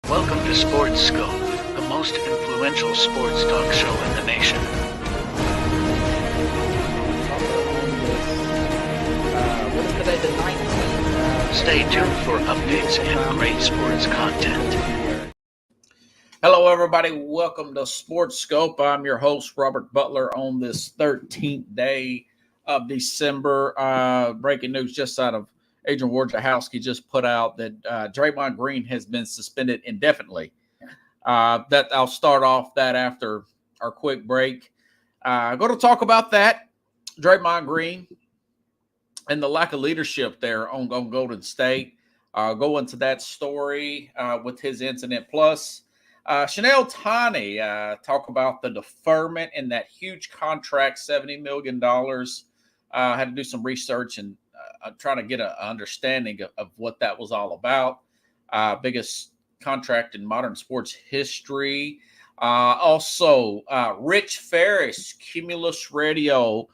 Welcome to Sports Scope, the most influential sports talk show in the nation. What is today, the 19th? Stay tuned for updates and great sports content. Hello, everybody. Welcome to Sports Scope. I'm your host, Robert Butler, on this 13th day of December. Breaking news just out of Adrian Wojciechowski just put out that Draymond Green has been suspended indefinitely. That I'll start off that after our quick break. Going to talk about that, Draymond Green, and the lack of leadership there on Golden State. Go into that story with his incident. Plus, Chanel Tani talk about the deferment in that huge contract, $70 million. Had to do some research and trying to get an understanding of what that was all about. Biggest contract in modern sports history. Also, Rich Ferris, Cumulus Radio,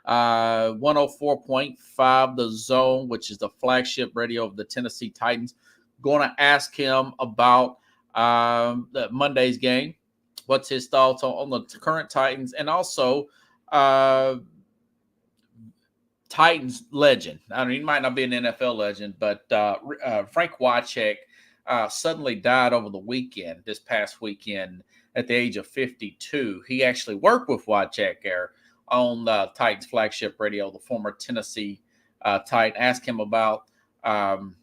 104.5 The Zone, which is the flagship radio of the Tennessee Titans. Going to ask him about the Monday's game. What's his thoughts on the current Titans, and also Titans legend. I mean, he might not be an NFL legend, but Frank Wycheck suddenly died over the weekend, this past weekend, at the age of 52. He actually worked with Wycheck there on the Titans flagship radio, the former Tennessee Titan. Ask him about Frank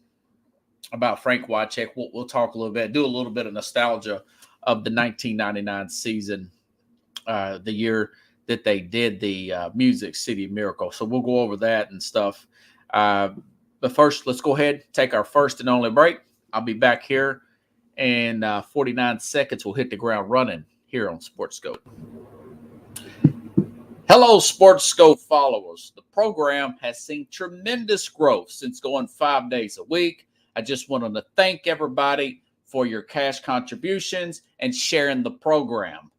Wycheck. We'll talk a little bit, do a little bit of nostalgia of the 1999 season, the year that they did the Music City Miracle. So we'll go over that and stuff. But first, let's go ahead, take our first and only break. I'll be back here in 49 seconds. We'll hit the ground running here on Sports Scope. Hello, Sports Scope followers. The program has seen tremendous growth since going 5 days a week. I just wanted to thank everybody for your cash contributions and sharing the program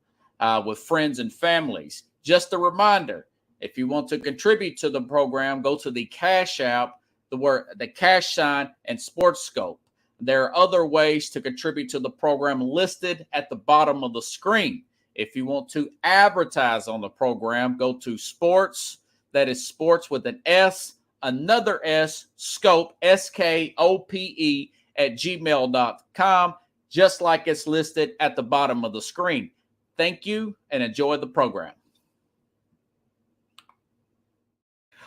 with friends and families. Just a reminder, if you want to contribute to the program, go to the Cash App, the cash sign, and Sports Scope. There are other ways to contribute to the program listed at the bottom of the screen. If you want to advertise on the program, go to sports, that is sports with an S, another S, scope, SKOPE, at gmail.com, just like it's listed at the bottom of the screen. Thank you and enjoy the program.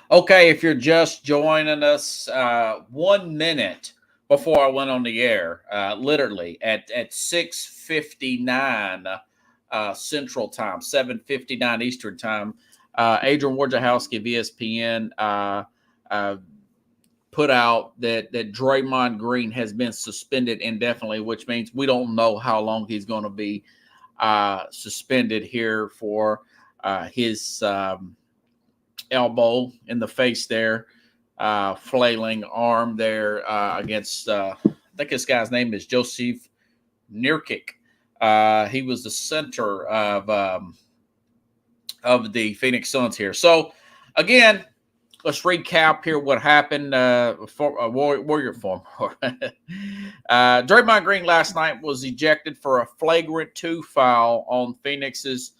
Okay, if you're just joining us 1 minute before I went on the air, literally at 6:59 Central Time, 7:59 Eastern Time, Adrian Wojciechowski of ESPN put out that Draymond Green has been suspended indefinitely, which means we don't know how long he's going to be suspended here for his elbow in the face there, flailing arm there against, I think this guy's name is Joseph Nurkic. He was the center of the Phoenix Suns here. So, again, let's recap here what happened for Warrior form. Draymond Green last night was ejected for a flagrant 2 foul on Phoenix's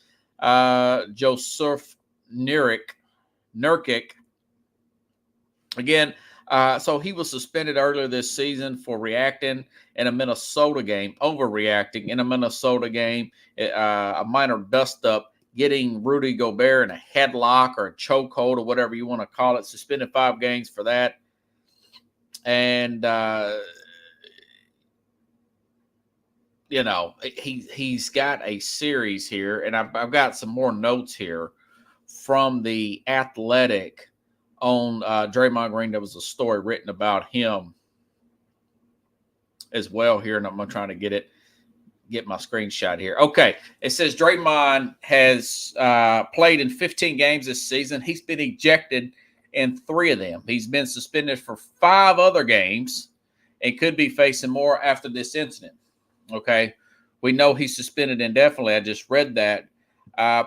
Joseph Nurkic. Again, so he was suspended earlier this season for overreacting in a Minnesota game, a minor dust-up, getting Rudy Gobert in a headlock or a chokehold or whatever you want to call it, suspended 5 games for that. And, he's got a series here, and I've got some more notes here from The Athletic on Draymond Green. There was a story written about him as well here, and I'm going to try to get my screenshot here. Okay, it says Draymond has played in 15 games this season. He's been ejected in 3 of them. He's been suspended for 5 other games and could be facing more after this incident. Okay, we know he's suspended indefinitely. I just read that.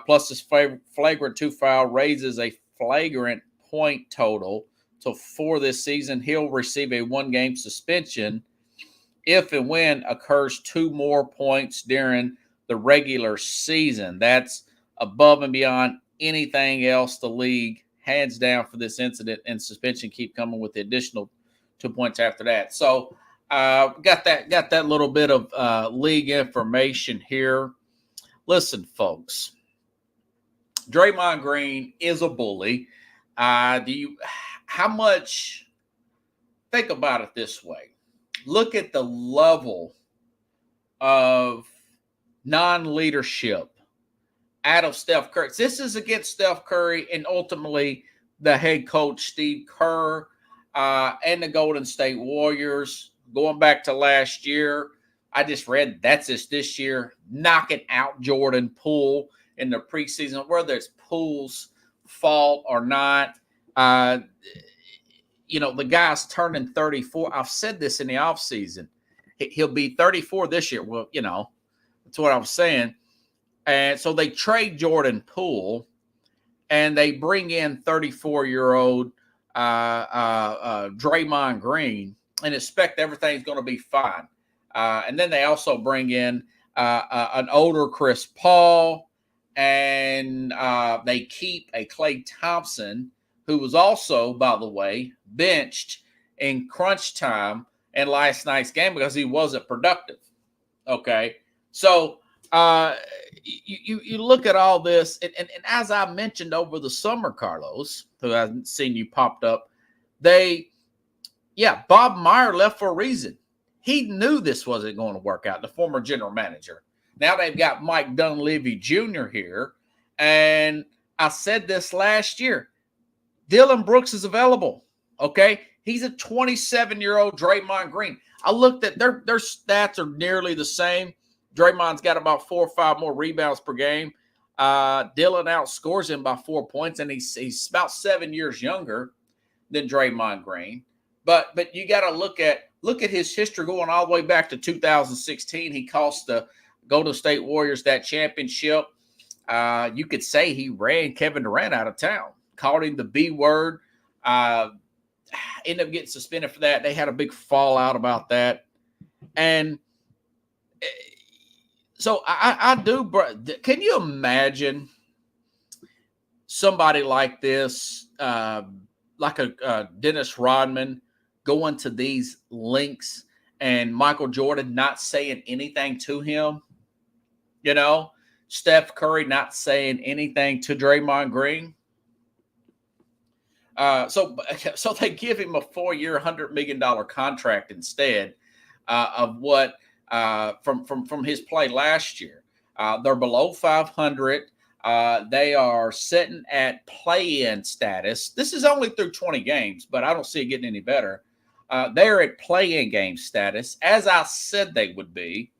Plus, this flagrant 2 foul raises a flagrant point total to 4 this season. He'll receive a 1-game suspension if and when occurs 2 more points during the regular season. That's above and beyond anything else the league hands down for this incident, and suspension keep coming with the additional 2 points after that. So got that little bit of league information here. Listen, folks, Draymond Green is a bully. How much? Think about it this way. Look at the level of non-leadership out of Steph Curry. This is against Steph Curry and ultimately the head coach, Steve Kerr, and the Golden State Warriors. Going back to last year, I just read that's this year, knocking out Jordan Poole in the preseason, whether it's Poole's fault or not. The guy's turning 34. I've said this in the offseason. He'll be 34 this year. Well, that's what I was saying. And so they trade Jordan Poole, and they bring in 34-year-old Draymond Green and expect everything's going to be fine. And then they also bring in an older Chris Paul, and they keep a Klay Thompson, who was also, by the way, benched in crunch time in last night's game because he wasn't productive. Okay, so you look at all this, and as I mentioned over the summer, Carlos, who I haven't seen you popped up, Bob Meyer left for a reason. He knew this wasn't going to work out, the former general manager. Now they've got Mike Dunleavy Jr. here, and I said this last year. Dylan Brooks is available, okay? He's a 27-year-old Draymond Green. I looked at their stats are nearly the same. Draymond's got about 4 or 5 more rebounds per game. Dylan outscores him by 4 points, and he's about 7 years younger than Draymond Green. But you got to look at his history going all the way back to 2016. He cost the Golden State Warriors that championship. You could say he ran Kevin Durant out of town, called him the B word. Ended up getting suspended for that. They had a big fallout about that. And so I do. Can you imagine somebody like this, like a Dennis Rodman, going to these links and Michael Jordan not saying anything to him? Steph Curry not saying anything to Draymond Green. So they give him a 4-year, $100 million contract instead of what from his play last year. They're below 500. They are sitting at play-in status. This is only through 20 games, but I don't see it getting any better. They're at play-in game status, as I said they would be,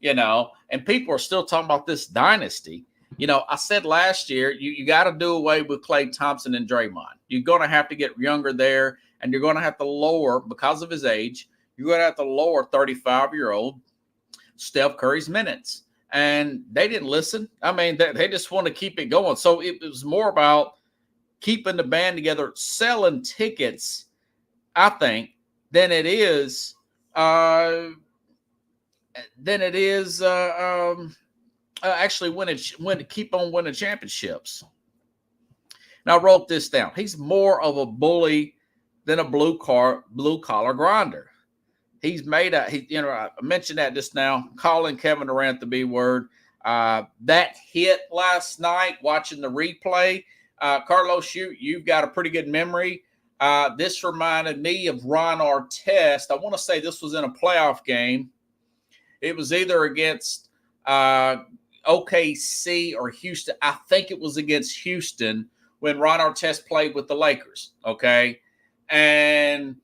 and people are still talking about this dynasty. I said last year, you got to do away with Klay Thompson and Draymond. You're going to have to get younger there, and you're going to have to lower, because of his age, you're going to have to lower 35-year-old Steph Curry's minutes. And they didn't listen. I mean, they just want to keep it going. So it was more about keeping the band together, selling tickets, I think, than it is actually keep on winning championships. Now I wrote this down. He's more of a bully than a blue collar grinder. He's made I mentioned that just now, calling Kevin Durant the B word. That hit last night, watching the replay. Carlos, you've got a pretty good memory. This reminded me of Ron Artest. I want to say this was in a playoff game. It was either against OKC or Houston. I think it was against Houston when Ron Artest played with the Lakers. Okay. And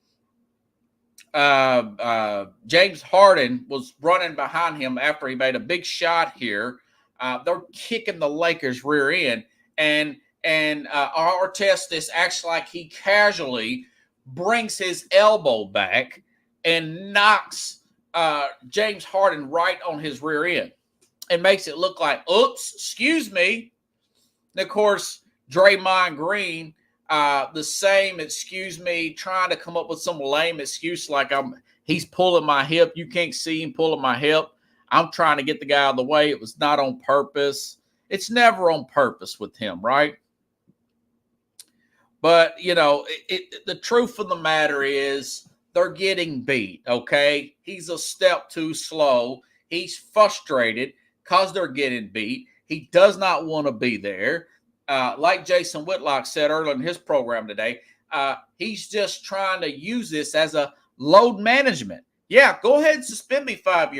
James Harden was running behind him after he made a big shot here. They're kicking the Lakers rear end, and Artest is actually like he casually brings his elbow back and knocks James Harden right on his rear end and makes it look like, oops, excuse me. And of course, Draymond Green, the same, excuse me, trying to come up with some lame excuse like He's pulling my hip. You can't see him pulling my hip. I'm trying to get the guy out of the way. It was not on purpose. It's never on purpose with him, right? But, the truth of the matter is they're getting beat, okay? He's a step too slow. He's frustrated because they're getting beat. He does not want to be there. Like Jason Whitlock said earlier in his program today, he's just trying to use this as a load management. Yeah, go ahead and suspend me 5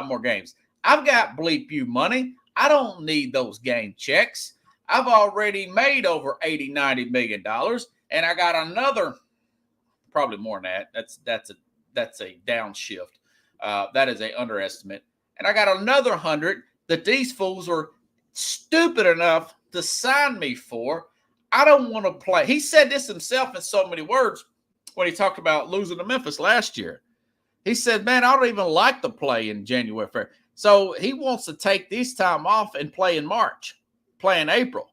more games. I've got bleep you money. I don't need those game checks. I've already made over $80-90 million, and I got another, probably more than that. That's a downshift. That is a underestimate. And I got another 100 that these fools are stupid enough to sign me for. I don't want to play. He said this himself in so many words when he talked about losing to Memphis last year. He said, man, I don't even like to play in January, February. So he wants to take this time off and play in March, play in April.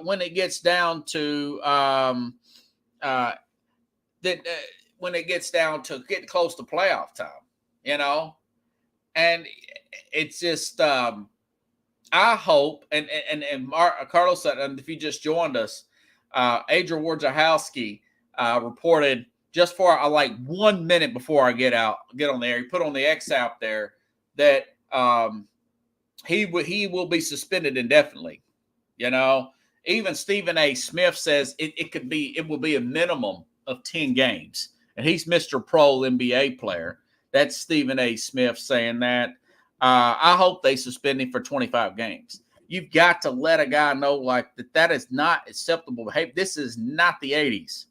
When it gets down to when it gets down to getting close to playoff time, and it's just I hope and Carlos said, and if you just joined us, Adrian Wojciechowski reported just for like 1 minute before I get on the air. He put on the X out there that he will be suspended indefinitely. Even Stephen A. Smith says it will be a minimum of 10 games, and he's Mr. Pro NBA player. That's Stephen A. Smith saying that. I hope they suspend him for 25 games. You've got to let a guy know like that is not acceptable behavior. This is not the 80s.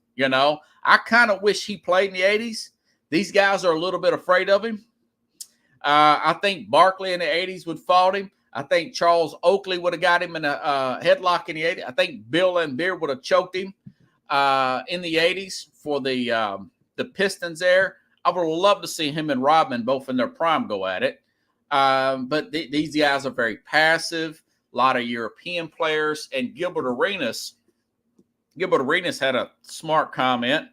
I kind of wish he played in the 80s. These guys are a little bit afraid of him. I think Barkley in the 80s would fought him. I think Charles Oakley would have got him in a headlock in the 80s. I think Bill Laimbeer would have choked him in the 80s for the Pistons there. I would love to see him and Rodman both in their prime go at it. But these guys are very passive. A lot of European players. And Gilbert Arenas had a smart comment.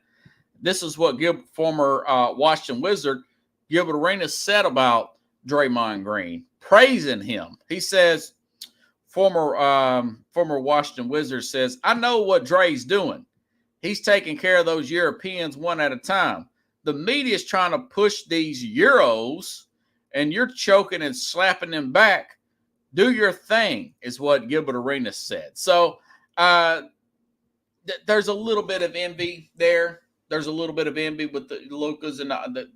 This is what former Washington Wizard Gilbert Arenas said about Draymond Green, praising him. He says, former Washington Wizard says, I know what Dre's doing. He's taking care of those Europeans one at a time. The media is trying to push these Euros, and you're choking and slapping them back. Do your thing, is what Gilbert Arenas said. So there's a little bit of envy there. There's a little bit of envy with the Lucas and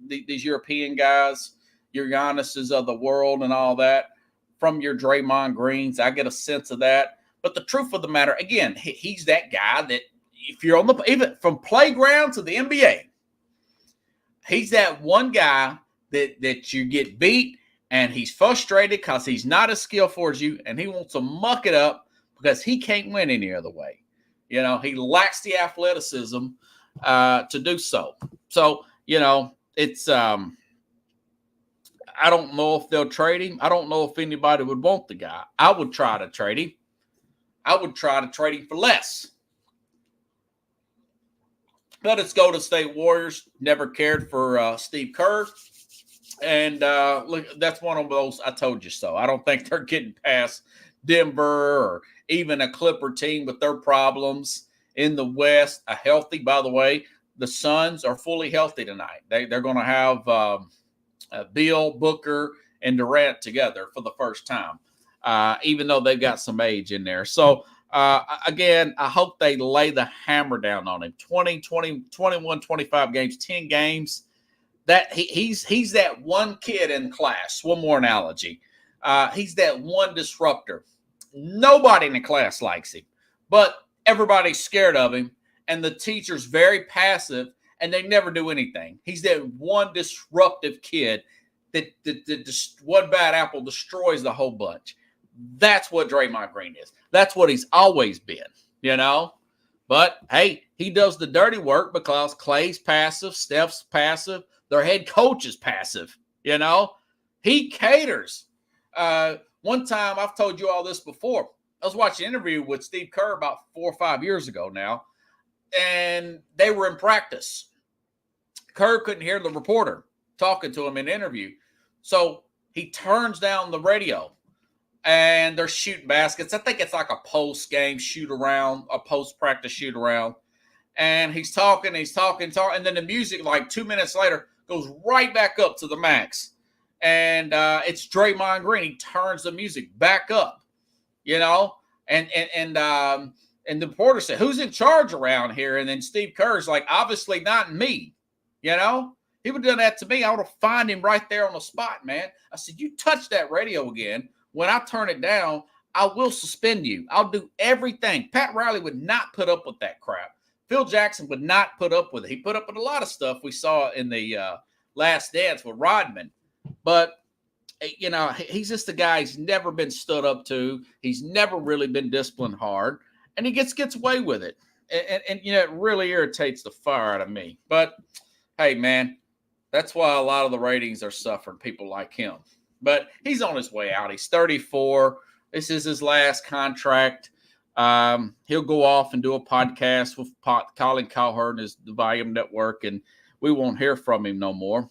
these European guys, your Giannis's of the world and all that. From your Draymond Greens, I get a sense of that. But the truth of the matter, again, he's that guy that if you're even from playground to the NBA, he's that one guy that you get beat and he's frustrated because he's not as skillful as you and he wants to muck it up because he can't win any other way. He lacks the athleticism to do so. So, it's I don't know if they'll trade him. I don't know if anybody would want the guy. I would try to trade him. I would try to trade him for less. But it's Golden State Warriors. Never cared for Steve Kerr. And look, that's one of those I told you so. I don't think they're getting past Denver or even a Clipper team with their problems in the West. By the way, the Suns are fully healthy tonight. They're going to have Beal, Booker, and Durant together for the first time, even though they've got some age in there. So, again, I hope they lay the hammer down on him. 20, 21, 25 games, 10 games. That he's that one kid in class. One more analogy. He's that one disruptor. Nobody in the class likes him, but everybody's scared of him, and the teacher's very passive, and they never do anything. He's that one disruptive kid that one bad apple destroys the whole bunch. That's what Draymond Green is. That's what he's always been, But, hey, he does the dirty work because Clay's passive, Steph's passive, their head coach is passive, He caters. One time, I've told you all this before. I was watching an interview with Steve Kerr about 4 or 5 years ago now, and they were in practice. Kerr couldn't hear the reporter talking to him in an interview. So he turns down the radio, and they're shooting baskets. I think it's like a post-game shoot-around, a post-practice shoot-around. And he's talking, and then the music, like 2 minutes later, goes right back up to the max. And it's Draymond Green. He turns the music back up, and the reporter said, "Who's in charge around here?" And then Steve Kerr's like, "Obviously not me." He would have done that to me. I would have fined him right there on the spot, man. I said, "You touch that radio again, when I turn it down, I will suspend you. I'll do everything." Pat Riley would not put up with that crap. Phil Jackson would not put up with it. He put up with a lot of stuff we saw in the Last Dance with Rodman. But, he's just a guy he's never been stood up to. He's never really been disciplined hard. And he gets away with it. And it really irritates the fire out of me. But, hey, man, that's why a lot of the ratings are suffering, people like him. But he's on his way out. He's 34. This is his last contract. He'll go off and do a podcast with Colin Cowherd and the Volume Network, and we won't hear from him no more.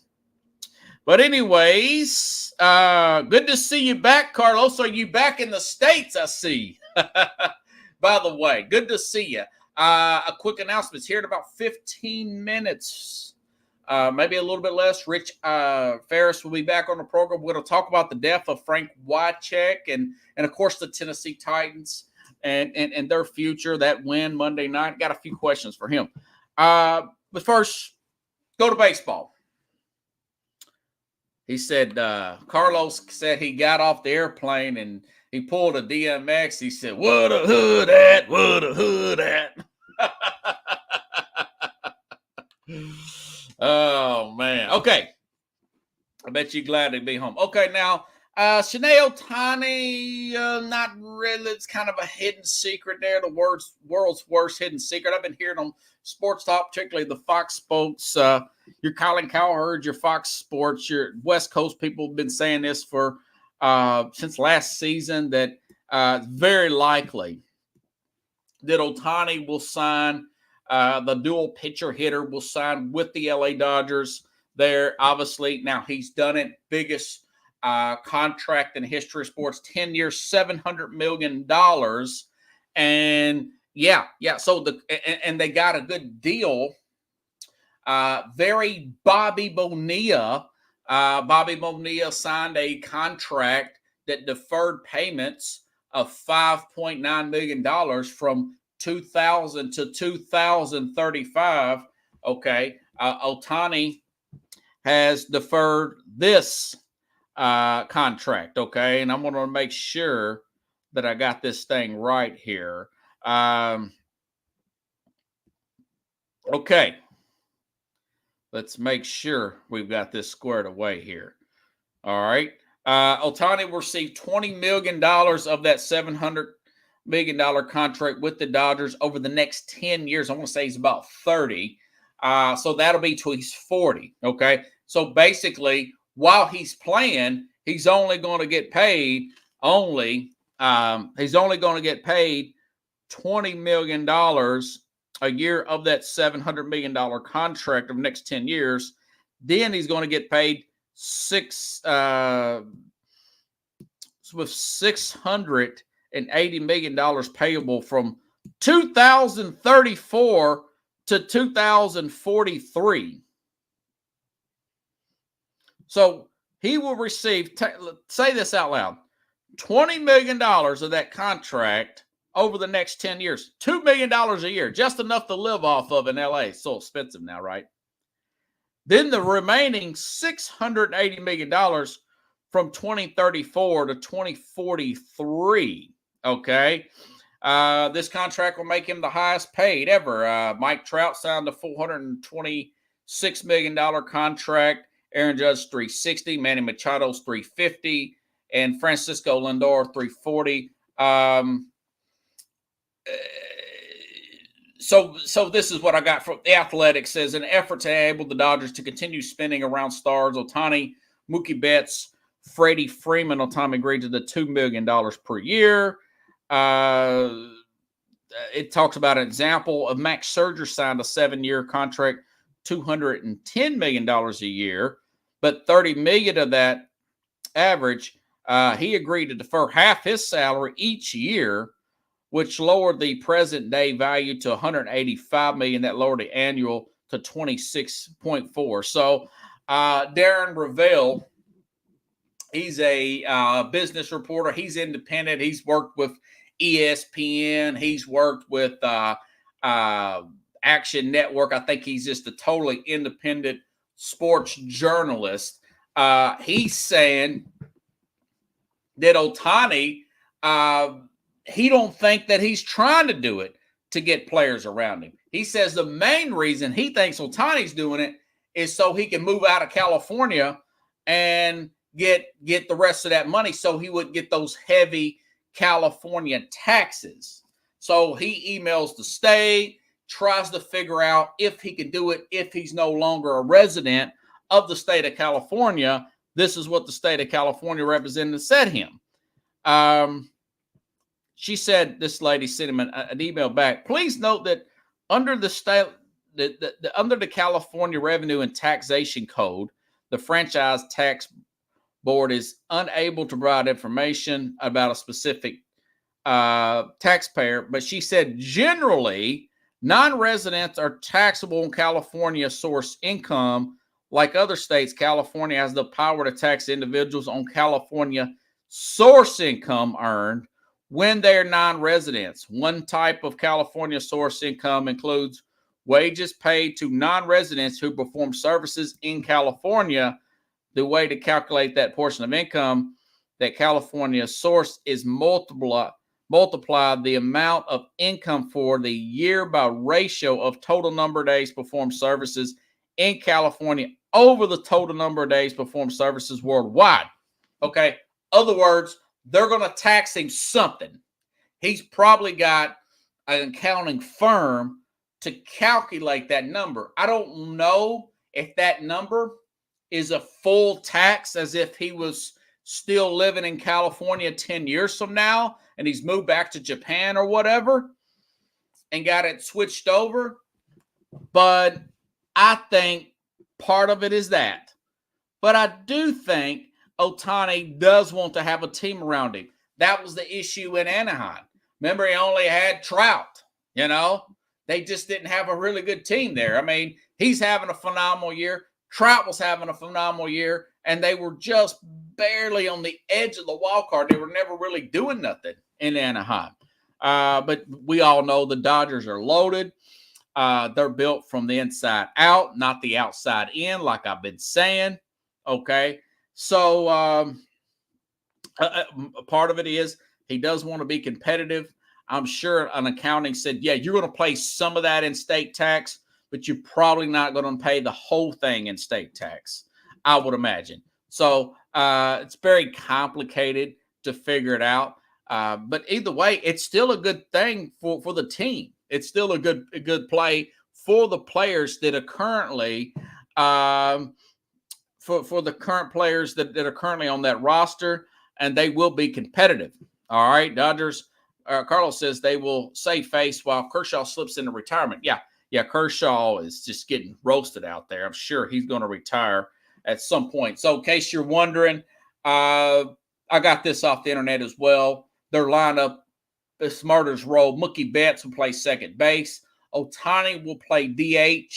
But anyways, good to see you back, Carlos. Are you back in the States, I see? By the way, good to see you. A quick announcement here in about 15 minutes. Maybe a little bit less. Rich Ferris will be back on the program. We're going to talk about the death of Frank Wycheck and of course, the Tennessee Titans and their future, that win Monday night. Got a few questions for him. But first, go to baseball. He said, Carlos said he got off the airplane and he pulled a DMX. He said, "What a hood at, what a hood at." Oh, man. Okay. I bet you're glad to be home. Okay, now, Shohei Ohtani, not really. It's kind of a hidden secret there, the world's worst hidden secret. I've been hearing on Sports Talk, particularly the Fox folks, your Colin Cowherd, your Fox Sports, your West Coast people have been saying this for since last season, that very likely that Ohtani will sign. The dual pitcher hitter will sign with the LA Dodgers there, obviously. Now, he's done it. Biggest contract in the history of sports, 10 years, $700 million. And, yeah. So, and they got a good deal. Very Bobby Bonilla. Bobby Bonilla signed a contract that deferred payments of $5.9 million from 2000 to 2035. Okay. Ohtani has deferred this contract. Okay. And I'm going to make sure that I got this thing right here. Okay. Let's make sure we've got this squared away here. All right. Ohtani will receive $20 million of that $700 million contract with the Dodgers over the next 10 years. I want to say he's about 30. So that'll be till he's 40. Okay. So basically, while he's playing, he's only going to get paid $20 million a year of that $700 million contract of the next 10 years. Then he's going to get paid $680 million payable from 2034 to 2043. So he will receive, say this out loud, $20 million of that contract over the next 10 years. $2 million a year, just enough to live off of in LA. It's so expensive now, right? Then the remaining $680 million from 2034 to 2043. Okay. This contract will make him the highest paid ever. Mike Trout signed a $426 million contract. Aaron Judge, $360. Manny Machado's $350. And Francisco Lindor, $340. So this is what I got from The Athletic. Says, in an effort to enable the Dodgers to continue spinning around stars, Ohtani, Mookie Betts, Freddie Freeman, Ohtani agreed to the $2 million per year. It talks about an example of Max Scherzer signed a 7-year contract, $210 million a year, but $30 million of that average, he agreed to defer half his salary each year, which lowered the present day value to $185 million. That lowered the annual to 26.4. So Darren Ravel, he's a business reporter. He's independent. He's worked with ESPN. He's worked with Action Network. I think he's just a totally independent sports journalist. He's saying that Ohtani, he don't think that he's trying to do it to get players around him. He says the main reason he thinks Ohtani's doing it is so he can move out of California and get the rest of that money so he would get those heavy California taxes. So he emails the state, tries to figure out if he can do it if he's no longer a resident of the state of California. This is what the state of California representative said him. She said, this lady sent him an email back. Please note that under the state, under the California Revenue and Taxation Code, the Franchise Tax Board is unable to provide information about a specific taxpayer. But she said, generally, non-residents are taxable on California source income. Like other states, California has the power to tax individuals on California source income earned when they're non-residents. One type of California source income includes wages paid to non-residents who perform services in California. The way to calculate that portion of income that California source is multiply the amount of income for the year by ratio of total number of days performed services in California over the total number of days performed services worldwide. Okay. Other words, they're going to tax him something. He's probably got an accounting firm to calculate that number. I don't know if that number is a full tax, as if he was still living in California 10 years from now and he's moved back to Japan or whatever and got it switched over. But I think part of it is that. But I do think Ohtani does want to have a team around him. That was the issue in Anaheim. Remember, he only had Trout, you know? They just didn't have a really good team there. I mean, he's having a phenomenal year. Trout was having a phenomenal year, and they were just barely on the edge of the wild card. They were never really doing nothing in Anaheim. But we all know the Dodgers are loaded. They're built from the inside out, not the outside in, like I've been saying. Okay. So part of it is he does want to be competitive. I'm sure an accounting said, yeah, you're going to pay some of that in state tax, but you're probably not going to pay the whole thing in state tax, I would imagine. So it's very complicated to figure it out. But either way, it's still a good thing for the team. It's still a good play for the players that are currently for the current players that are currently on that roster, and they will be competitive. All right, Dodgers. Carlos says they will save face while Kershaw slips into retirement. Yeah, Kershaw is just getting roasted out there. I'm sure he's going to retire at some point. So in case you're wondering, I got this off the internet as well. Their lineup, the Smarters role, Mookie Betts will play second base. Ohtani will play DH.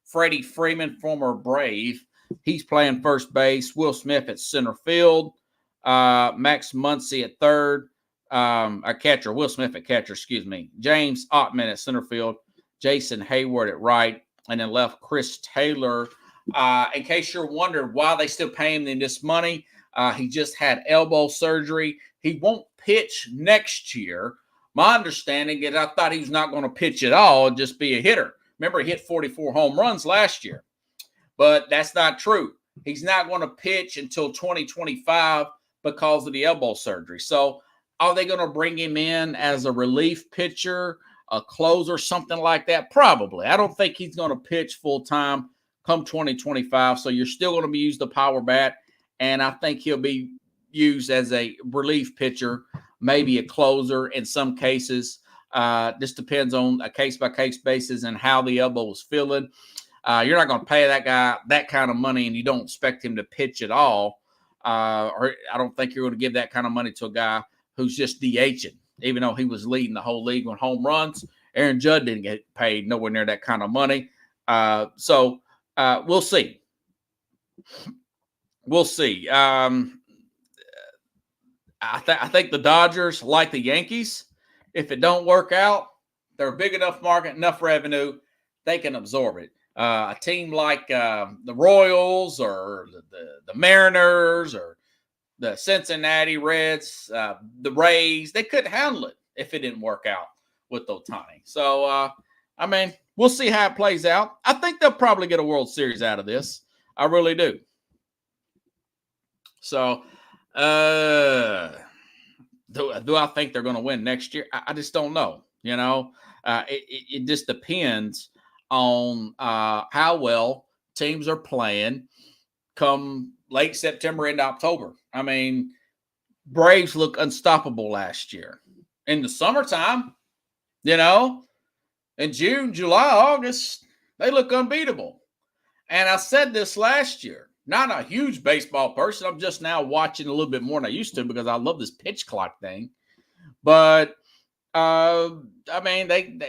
Freddie Freeman, former Brave, he's playing first base. Will Smith at center field. Max Muncy at third. Will Smith at catcher, excuse me. James Ottman at center field. Jason Hayward at right. And then left Chris Taylor. In case you're wondering why they still pay him this money, he just had elbow surgery. He won't pitch next year. My understanding is I thought he was not going to pitch at all and just be a hitter. Remember, he hit 44 home runs last year. But that's not true. He's not going to pitch until 2025 because of the elbow surgery. So are they going to bring him in as a relief pitcher, a closer, something like that? Probably. I don't think he's going to pitch full-time come 2025. So you're still going to be used the power bat, and I think he'll be used as a relief pitcher, maybe a closer in some cases. This depends on a case-by-case basis and how the elbow is feeling. You're not going to pay that guy that kind of money, and you don't expect him to pitch at all. Or I don't think you're going to give that kind of money to a guy who's just DHing, even though he was leading the whole league on home runs. Aaron Judd didn't get paid nowhere near that kind of money. So we'll see. We'll see. I think the Dodgers, like the Yankees, if it don't work out, they're a big enough market, enough revenue, they can absorb it. A team like the Royals or the Mariners or the Cincinnati Reds, the Rays, they couldn't handle it if it didn't work out with Ohtani. So, I mean, we'll see how it plays out. I think they'll probably get a World Series out of this. I really do. So, do I think they're going to win next year? I just don't know. You know, it just depends on how well teams are playing come late September into October. I mean, Braves look unstoppable last year. In the summertime, you know, in June, July, August, they look unbeatable. And I said this last year. Not a huge baseball person. I'm just now watching a little bit more than I used to because I love this pitch clock thing. But I mean, they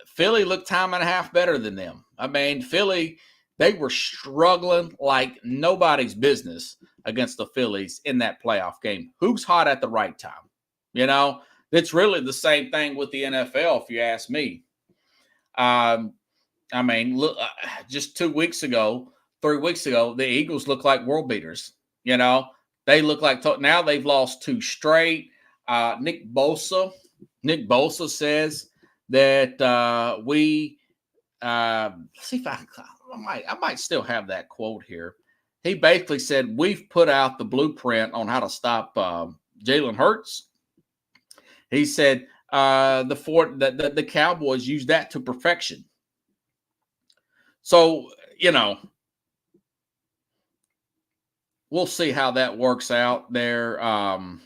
Philly looked time and a half better than them. I mean, Philly, they were struggling like nobody's business against the Phillies in that playoff game. Who's hot at the right time? You know, it's really the same thing with the NFL, if you ask me. I mean, look, just 2 weeks ago, 3 weeks ago, the Eagles look like world beaters. You know, they look like now they've lost 2 straight. Nick Bosa says that we see if I might still have that quote here. He basically said we've put out the blueprint on how to stop Jalen Hurts. He said the Cowboys use that to perfection. So, you know, we'll see how that works out there. I'm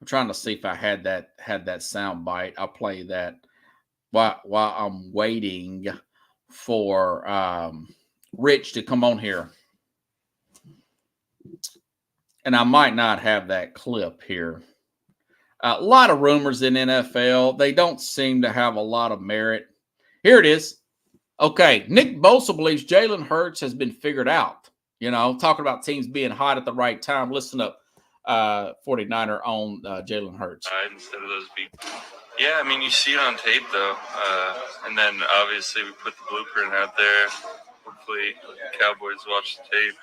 trying to see if I had that sound bite. I'll play that while I'm waiting for Rich to come on here. And I might not have that clip here. A lot of rumors in NFL. They don't seem to have a lot of merit. Here it is. Okay, Nick Bosa believes Jalen Hurts has been figured out. You know, talking about teams being hot at the right time. Listen up, 49er on Jalen Hurts. Instead of those big. Yeah, I mean, you see it on tape, though. And then, obviously, we put the blueprint out there. Hopefully, the Cowboys watch the tape.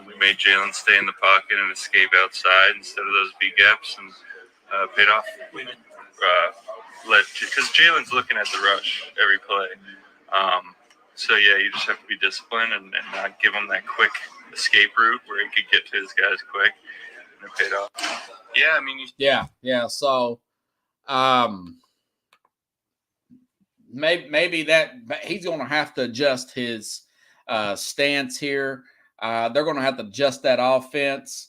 We made Jalen stay in the pocket and escape outside instead of those big gaps, and paid off. Because Jalen's looking at the rush every play. So, yeah, you just have to be disciplined and not give him that quick escape route where he could get to his guys quick, and it paid off. Yeah, I mean, yeah. So, maybe that he's going to have to adjust his stance here. They're going to have to adjust that offense.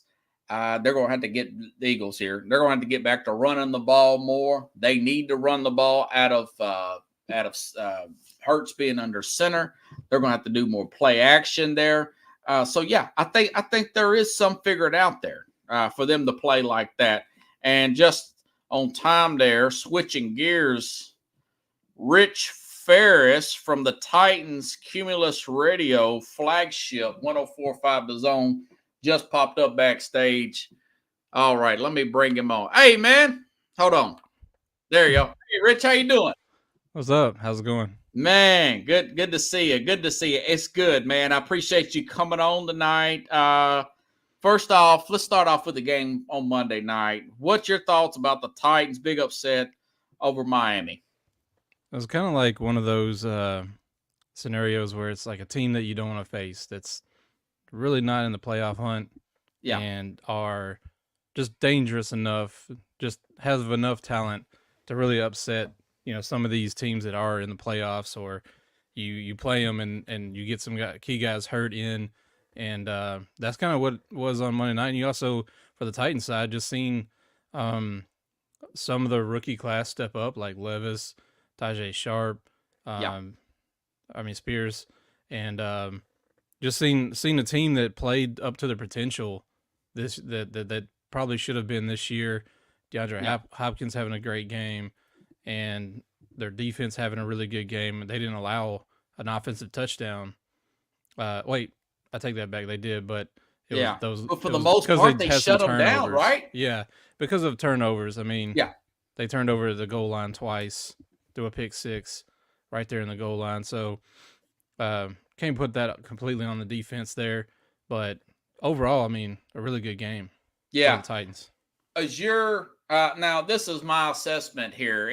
They're going to have to get the Eagles here. They're going to have to get back to running the ball more. They need to run the ball out of Hurts being under center. They're going to have to do more play action there. So yeah, I think there is some figured out there for them to play like that. And just on time there, switching gears, Rich Ferris from the Titans Cumulus Radio Flagship 104.5 The Zone just popped up backstage. All right, let me bring him on. Hey man, hold on. There you go. Hey Rich, how you doing? What's up? How's it going? Man, good to see you. Good to see you. It's good, man. I appreciate you coming on tonight. First off, let's start off with the game on Monday night. What's your thoughts about the Titans' big upset over Miami? It was kind of like one of those scenarios where it's like a team that you don't want to face that's really not in the playoff hunt and are just dangerous enough, just have enough talent to really upset, you know, some of these teams that are in the playoffs, or you play them and you get some key guys hurt in, and that's kind of what was on Monday night. And you also, for the Titans side, just seen some of the rookie class step up, like Levis, Tajay Sharp, Spears, and just seeing a team that played up to their potential that probably should have been this year. DeAndre Hopkins having a great game, and their defense having a really good game. They didn't allow an offensive touchdown. Wait, I take that back. They did, but but for the most part, they shut them down, right? Yeah, because of turnovers. I mean, they turned over the goal line twice, threw a pick six right there in the goal line. So can't put that completely on the defense there, but overall, I mean, a really good game. Yeah, for the Titans. As your now, this is my assessment here.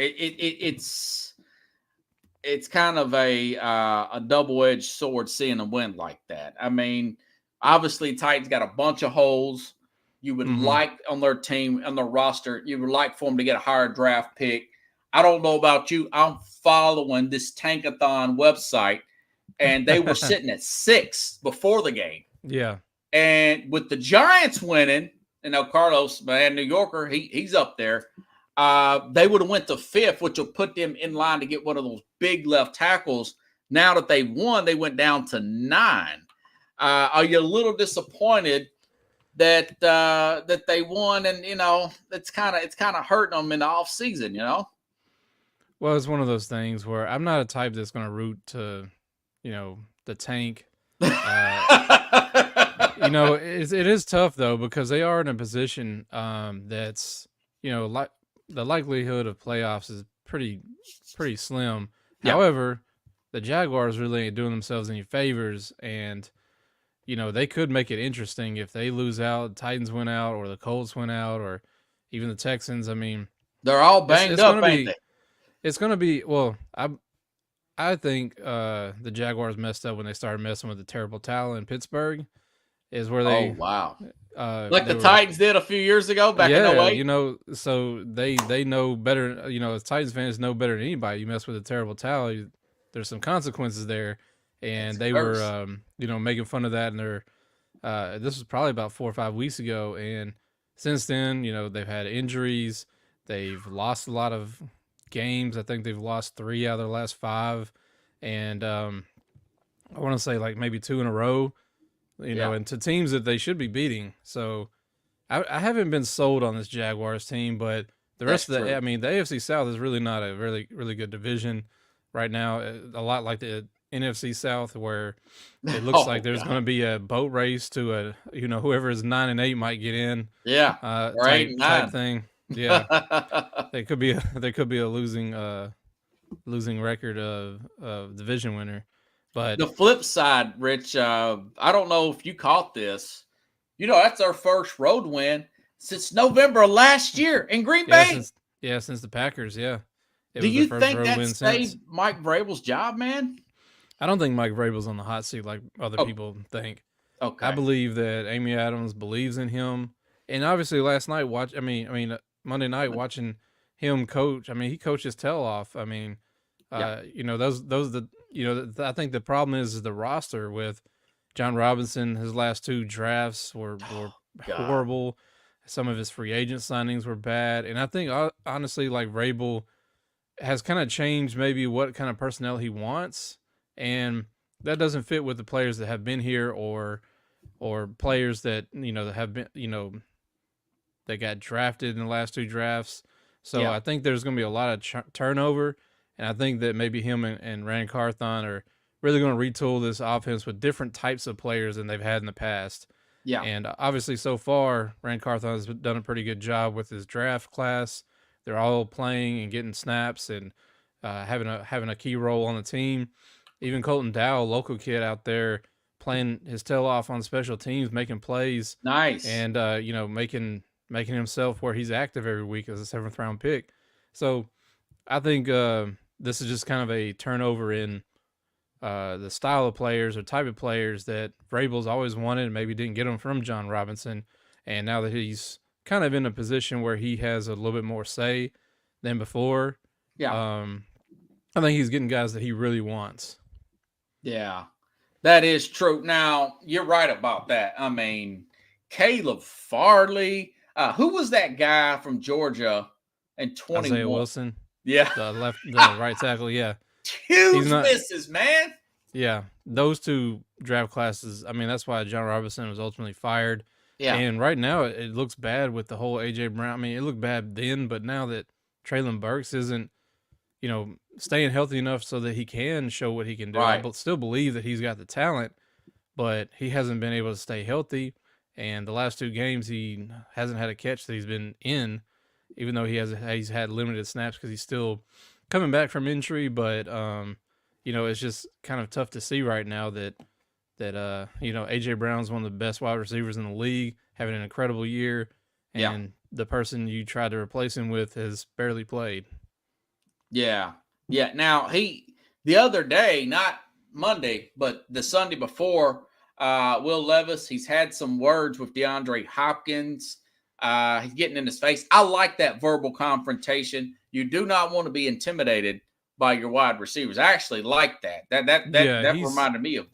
It's kind of a double-edged sword seeing them win like that. I mean, obviously, Titans got a bunch of holes. You would like on their team, on their roster, you would like for them to get a higher draft pick. I don't know about you. I'm following this Tankathon website, and they were sitting at 6 before the game. Yeah. And with the Giants winning, Carlos, man, New Yorker, he's up there. They would have went to 5th, which will put them in line to get one of those big left tackles. Now that they won, they went down to 9. Are you a little disappointed that they won? And it's kind of hurting them in the off season. Well, it's one of those things where I'm not a type that's going to root to, the tank. It is tough though, because they are in a position that's, like the likelihood of playoffs is pretty slim. Yeah. However, the Jaguars really ain't doing themselves any favors, and they could make it interesting if they lose out, the Titans win out, or the Colts win out, or even the Texans. I mean, they're all banged up, ain't they? It's going to be, well, I think the Jaguars messed up when they started messing with the terrible talent in Pittsburgh. Is where they like the Titans did a few years ago back in 08. So they know better. As Titans fans know better than anybody. You mess with a terrible talent, there's some consequences there, and they were making fun of that. And this was probably about 4 or 5 weeks ago, and since then, they've had injuries. They've lost a lot of games. I think they've lost 3 out of their last 5, and I want to say like maybe 2 in a row. And to teams that they should be beating. So I haven't been sold on this Jaguars team, but the rest of the AFC South is really not a really, really good division right now. A lot like the NFC South, where it looks like there's going to be a boat race to whoever is 9-8 might get in. Yeah. Type thing. Yeah. There could be a losing record of division winner. But the flip side, Rich, I don't know if you caught this. That's our first road win since November of last year in Green Bay. Since the Packers, yeah. Do you think that saved Mike Vrabel's job, man? I don't think Mike Vrabel's on the hot seat like other people think. Okay. I believe that Amy Adams believes in him. And obviously last night, Monday night, watching him coach, he coached his tail off. I think the problem is the roster with John Robinson. His last 2 drafts were horrible. Some of his free agent signings were bad. And I think, honestly, like Vrabel has kind of changed maybe what kind of personnel he wants. And that doesn't fit with the players that have been here or players that, that have been, that got drafted in the last 2 drafts. So I think there's going to be a lot of turnover. And I think that maybe him and Rand Carthon are really going to retool this offense with different types of players than they've had in the past. Yeah. And obviously so far, Rand Carthon has done a pretty good job with his draft class. They're all playing and getting snaps and having a key role on the team. Even Colton Dowell, local kid out there, playing his tail off on special teams, making plays. Nice. And, making himself where he's active every week as a 7th round pick. So I think this is just kind of a turnover in the style of players or type of players that Vrabel's always wanted and maybe didn't get them from John Robinson. And now that he's kind of in a position where he has a little bit more say than before, I think he's getting guys that he really wants. Yeah, that is true. Now, you're right about that. Caleb Farley. Who was that guy from Georgia in 21? Isaiah Wilson. Yeah. The right tackle, yeah. Huge misses, man. Yeah, those two draft classes. I mean, that's why John Robinson was ultimately fired. Yeah. And right now, it looks bad with the whole AJ Brown. I mean, it looked bad then, but now that Traylon Burks isn't, staying healthy enough so that he can show what he can do. Right. I still believe that he's got the talent, but he hasn't been able to stay healthy. And the last 2 games, he hasn't had a catch that he's been in, even though he's had limited snaps because he's still coming back from injury. But it's just kind of tough to see right now that AJ Brown's one of the best wide receivers in the league, having an incredible year, and the person you tried to replace him with has barely played. Yeah. Now the other day, not Monday, but the Sunday before, Will Levis, he's had some words with DeAndre Hopkins. He's getting in his face. I like that verbal confrontation. You do not want to be intimidated by your wide receivers. I actually like that. That reminded me of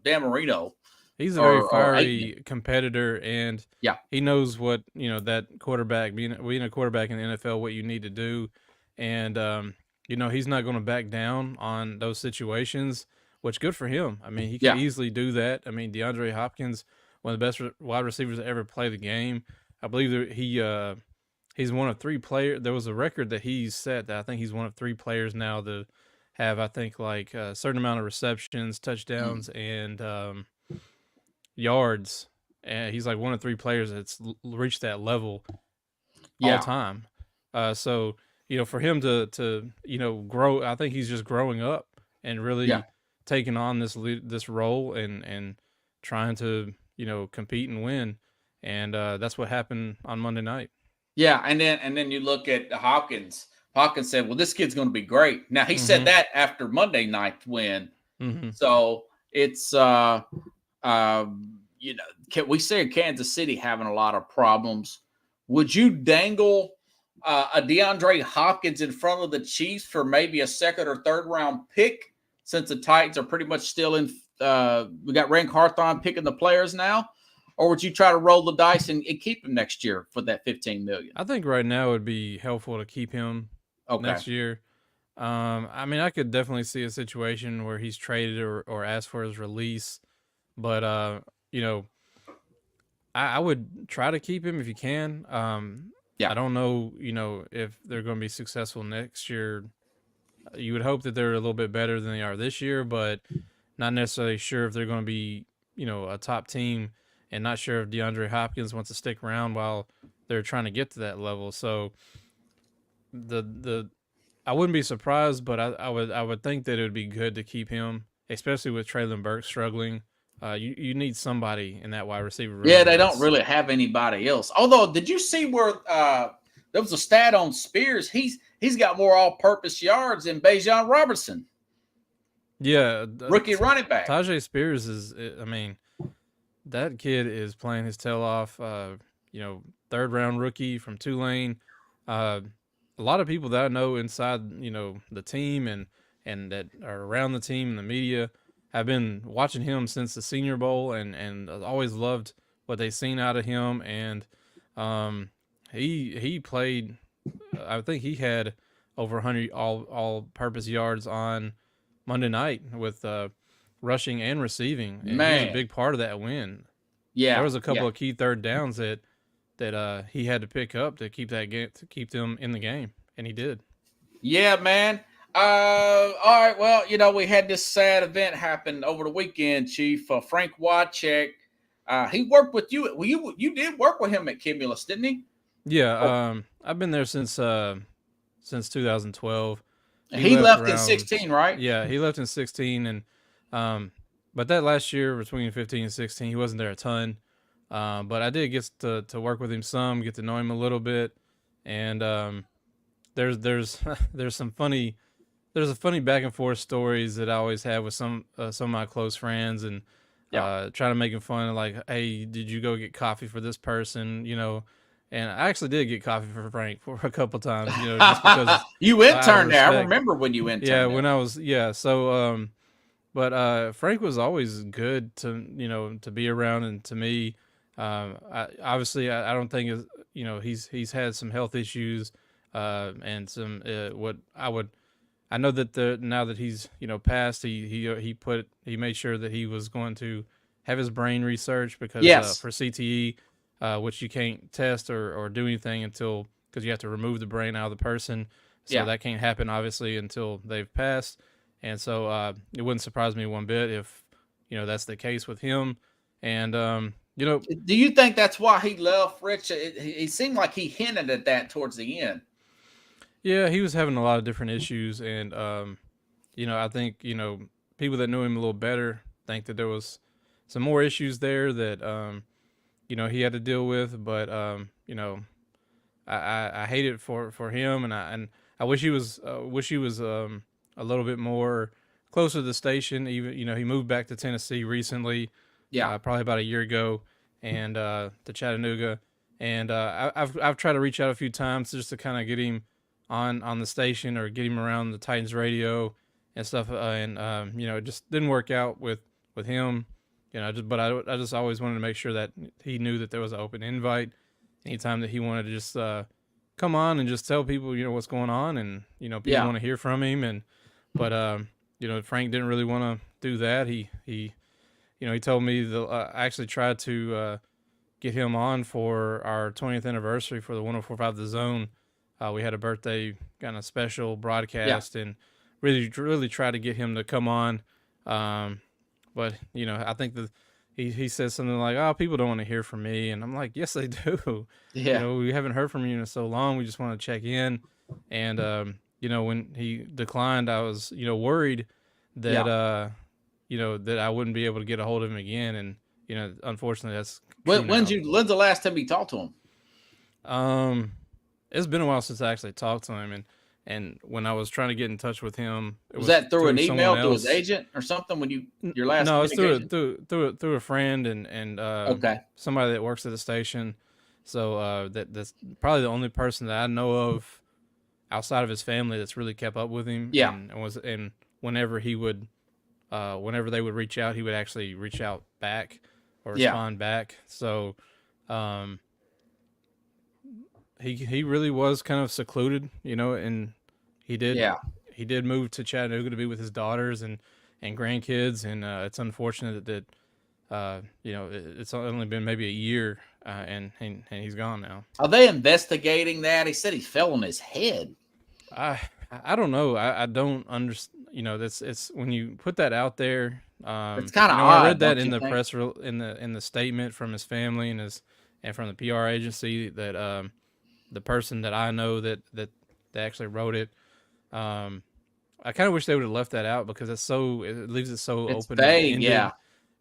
Dan Marino. He's a very fiery competitor, and he knows what that quarterback being a quarterback in the NFL, what you need to do, and he's not going to back down on those situations, which good for him. I mean, he can easily do that. I mean, DeAndre Hopkins, one of the best wide receivers to ever play the game. I believe that he's one of 3 players. There was a record that he's set that I think he's one of 3 players now to have, I think, like a certain amount of receptions, touchdowns, and yards. And he's like one of 3 players that's reached that level all time. So, for him to grow, I think he's just growing up and really taking on this role and trying to, compete and win. And that's what happened on Monday night. Yeah, and then you look at Hopkins. Hopkins said, "Well, this kid's going to be great." Now he said that after Monday night's win. So it's we say Kansas City having a lot of problems. Would you dangle a DeAndre Hopkins in front of the Chiefs for maybe a 2nd or 3rd round pick, since the Titans are pretty much still in? We got Rank Harthon picking the players now. Or would you try to roll the dice and keep him next year for that $15 million? I think right now it would be helpful to keep him next year. I mean, I could definitely see a situation where he's traded or asked for his release, but I would try to keep him if you can. I don't know, if they're going to be successful next year. You would hope that they're a little bit better than they are this year, but not necessarily sure if they're going to be, a top team. And not sure if DeAndre Hopkins wants to stick around while they're trying to get to that level. So I wouldn't be surprised, but I would think that it would be good to keep him, especially with Traylon Burks struggling. You need somebody in that wide receiver room. Yeah, they don't really have anybody else. Although, did you see where there was a stat on Spears? He's got more all-purpose yards than Bijan Robertson. Yeah, rookie running back. Tajay Spears is. I mean, that kid is playing his tail off. 3rd round rookie from Tulane. A lot of people that I know inside, the team and that are around the team and the media have been watching him since the Senior Bowl and always loved what they've seen out of him. And he played. I think he had over 100 all-purpose yards on Monday night with rushing and receiving. And he was a big part of that win. Yeah, there was a couple of key 3rd downs that he had to pick up to keep that game, to keep them in the game, and he did. Yeah, man. All right. Well, we had this sad event happen over the weekend, Chief. Frank Wycheck, he worked with you. Well, you did work with him at Cumulus, didn't he? Yeah. I've been there since 2012. He left in 16, right? Yeah, he left in 16, and but that last year between 15 and 16, he wasn't there a ton. But I did get to work with him some, get to know him a little bit, and there's some funny back and forth stories that I always have with some of my close friends, and trying to make him fun of, like, hey, did you go get coffee for this person, And I actually did get coffee for Frank for a couple times, just because you interned there. I remember when you interned. Yeah, when I was So, but Frank was always good to be around, and to me, obviously I don't think he's had some health issues, and some what I I know that now that he's passed, he made sure that he was going to have his brain researched because for CTE, which you can't test or do anything until because you have to remove the brain out of the person, so that can't happen obviously until they've passed, and so it wouldn't surprise me one bit if that's the case with him, and do you think that's why he left, Rich? He seemed like he hinted at that towards the end. Yeah, he was having a lot of different issues, and I think people that knew him a little better think that there was some more issues there that he had to deal with. But I hate it for him, and I wish he was a little bit more closer to the station. Even he moved back to Tennessee recently, probably about a year ago, and to Chattanooga, and I've tried to reach out a few times just to kind of get him on the station or get him around the Titans radio and stuff, and it just didn't work out with him, but I just always wanted to make sure that he knew that there was an open invite anytime that he wanted to just come on and just tell people what's going on, and people want to hear from him, but Frank didn't really want to do that. He told me I actually tried to get him on for our 20th anniversary for the 104.5 The Zone. We had a birthday kind of special broadcast and really tried to get him to come on. But I think that he says something like, "Oh, people don't want to hear from me," and I'm like, "Yes, they do. Yeah. We haven't heard from you in so long. We just want to check in." And when he declined, I was worried that that I wouldn't be able to get a hold of him again. And unfortunately, that's when's the last time you talked to him? It's been a while since I actually talked to him, and when I was trying to get in touch with him, was that through an email to his agent or something? When your last no, it's through a friend and somebody that works at the station. So that's probably the only person that I know of outside of his family that's really kept up with him. Yeah, and whenever he would, whenever they would reach out, he would actually reach out back or respond back. So. He really was kind of secluded, and he did move to Chattanooga to be with his daughters and grandkids, and it's unfortunate that it's only been maybe a year, and he's gone now. Are they investigating that? He said he fell on his head. I don't know. I don't understand. It's when you put that out there. It's kind of odd. I read that in the press in the statement from his family and from the PR agency that the person that I know that they actually wrote it. I kind of wish they would have left that out because it leaves it so open. Vague, yeah.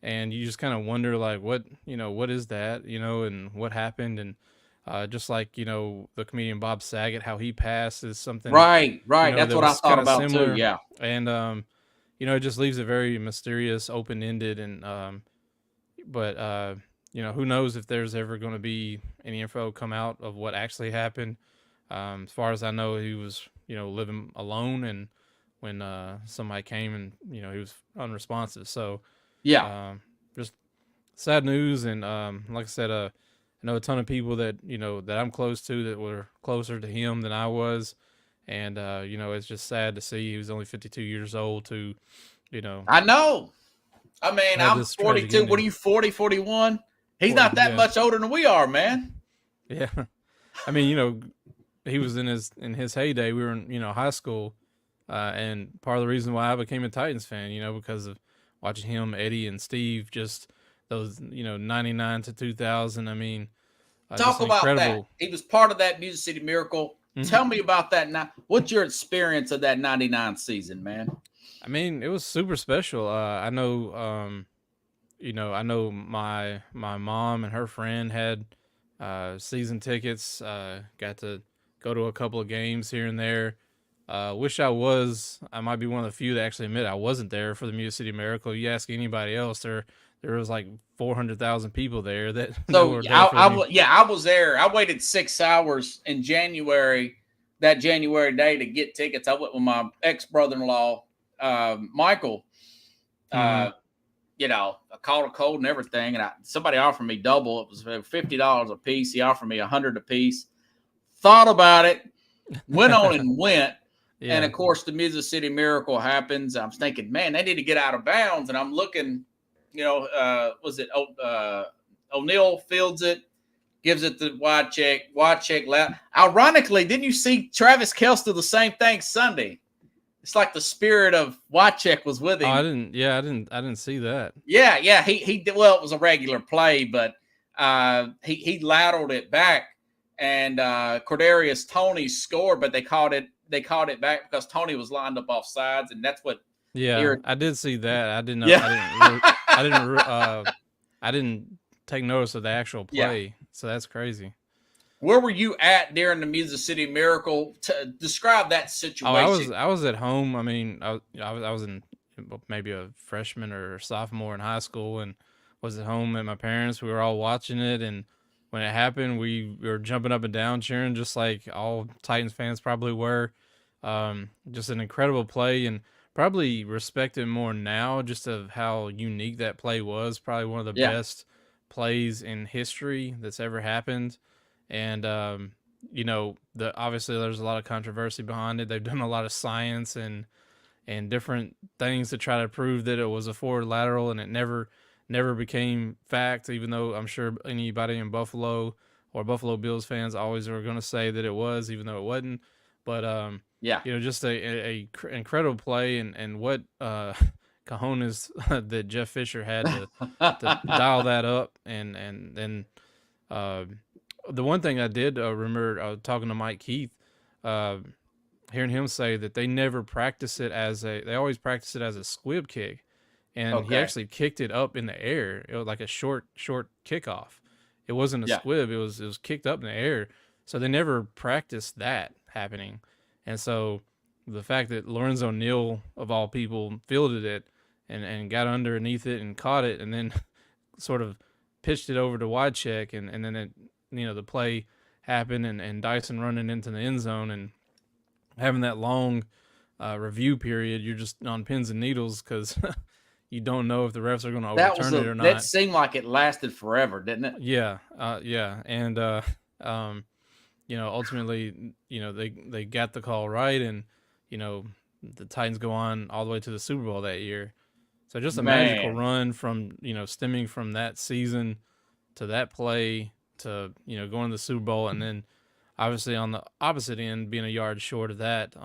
And you just kind of wonder like what is that, and what happened, and just like the comedian Bob Saget, how he passed is something. Right. That's what I thought about similar. too. Yeah. And it just leaves it very mysterious, open ended, and but who knows if there's ever going to be any info come out of what actually happened. As far as I know, he was, living alone, and when somebody came and, he was unresponsive. So, just sad news. And like I said, I know a ton of people that, that I'm close to that were closer to him than I was. And, it's just sad to see he was only 52 years old to, I know. I mean, I'm 42. What are you, 40, 41? He's not that much older than we are, man. Yeah. I mean, he was in his heyday. We were in, high school. And part of the reason why I became a Titans fan, because of watching him, Eddie, and Steve, just those, 99 to 2000. I mean, talk about that. He was part of that Music City Miracle. Mm-hmm. Tell me about that. Now, what's your experience of that 99 season, man? I mean, it was super special. I know, I know my mom and her friend had season tickets. Got to go to a couple of games here and there. Wish I might be one of the few that actually admit I wasn't there for the Music City Miracle. You ask anybody else, there was like 400,000 people there that. So I was there. I waited 6 hours in January, that January day, to get tickets. I went with my ex-brother-in-law, Michael. I caught a cold and everything, and somebody offered me double. It was $50 a piece. He offered me $100 a piece. Thought about it, went on and went. Yeah. And of course, the Music City Miracle happens. I'm thinking, man, they need to get out of bounds. And I'm looking, was it O'Neal fields it, gives it the wide check, loud. Ironically, didn't you see Travis Kelce do the same thing Sunday? It's like the spirit of Wycheck was with him. Oh, I didn't see that. Yeah. He did. Well, it was a regular play, but he lateraled it back, and Cordarius Toney scored, but they called it back because Toney was lined up off sides, and that's what. Yeah, I did see that. I didn't know. Yeah. I didn't take notice of the actual play. Yeah. So that's crazy. Where were you at during the Music City Miracle? Describe that situation. Oh, I was at home. I mean, I was in maybe a freshman or sophomore in high school, and was at home at my parents'. We were all watching it, and when it happened, we were jumping up and down, cheering, just like all Titans fans probably were. Just an incredible play, and probably respect it more now, just of how unique that play was. Probably one of the best plays in history that's ever happened. And, obviously there's a lot of controversy behind it. They've done a lot of science and different things to try to prove that it was a forward lateral, and it never became fact, even though I'm sure anybody in Buffalo or Buffalo Bills fans always are going to say that it was, even though it wasn't. But, just a incredible play, and what, cojones that Jeff Fisher had to dial that up. And then, the one thing I did remember talking to Mike Keith, hearing him say that they never practice it they always practice it as a squib kick, and he actually kicked it up in the air. It was like a short kickoff. It wasn't a squib. It was kicked up in the air. So they never practiced that happening. And so the fact that Lorenzo Neal, of all people, fielded it and got underneath it and caught it, and then sort of pitched it over to Wycheck, and then it, the play happened, and Dyson running into the end zone and having that long review period, you're just on pins and needles because you don't know if the refs are going to overturn it or not. That seemed like it lasted forever, didn't it? Yeah. And, ultimately, they got the call right, and, the Titans go on all the way to the Super Bowl that year. So just a magical run from, stemming from that season to that play to, going to the Super Bowl, and then obviously on the opposite end being a yard short of that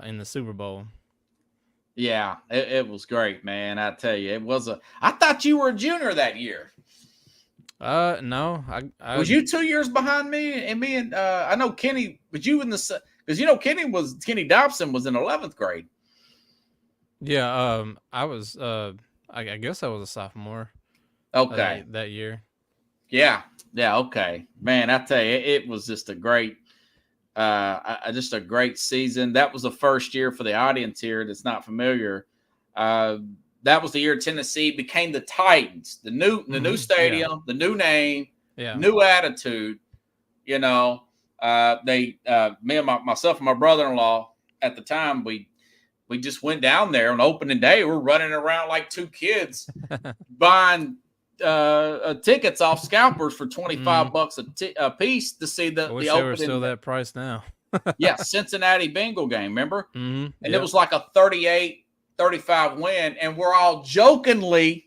in the Super Bowl. Yeah, it was great, man. I tell you, I thought you were a junior that year. No, I was you 2 years behind me, and I know Kenny, was you in the, because Kenny Dobson was in 11th grade. Yeah, I was I guess I was a sophomore. Okay. That year. Yeah, okay. Man, I tell you, it was just a great season. That was the first year, for the audience here that's not familiar. That was the year Tennessee became the Titans. The new stadium, the new name, new attitude. Me and myself and my brother-in-law at the time, we just went down there on opening day. We're running around like two kids buying tickets off scalpers for $25 a piece to see the I wish opening. They were still that price now. Yeah, Cincinnati Bengal game, remember? Mm-hmm. And it was like a 38-35 win, and we're all jokingly